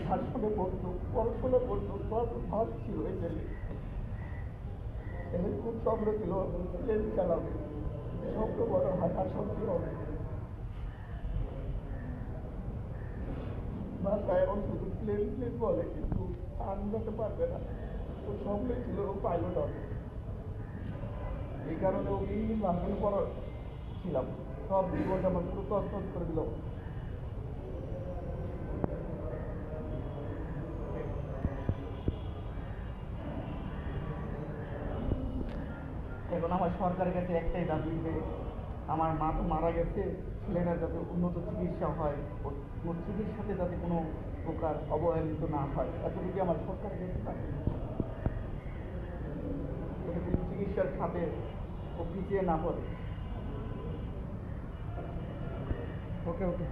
শাসনে পড়তো, পড়াশোনা করতো, সব ভাগ ছিল এই ছেলে। ছেলের খুব স্বপ্ন ছিল প্লেন চালাবে, স্বপ্ন বড় হাঁটার সত্যি হবে। বাসায় এখন শুধু প্লেন প্লেন বলে, কিন্তু আনতে পারবে না। ও স্বপ্নই ছিল ও পাইলট হবে। এই কারণে ও ইংলিশ ভাষণে পড়া ছিলাম, সব জীবন আমার পুরো তৎপর করে দিল। এখন আমার সরকারের কাছে একটাই দাবি যে আমার মা তো মারা গেছে, ছেলেরা যাতে উন্নত চিকিৎসা হয়, ওর চিকিৎসাতে যাতে কোনো প্রকার অবহেলিত না হয়, এতটুকু আমার সরকারের কাছে দাবি। চিকিৎসার খাতে ও পিছিয়ে না পড়ে। ওকে ওকে।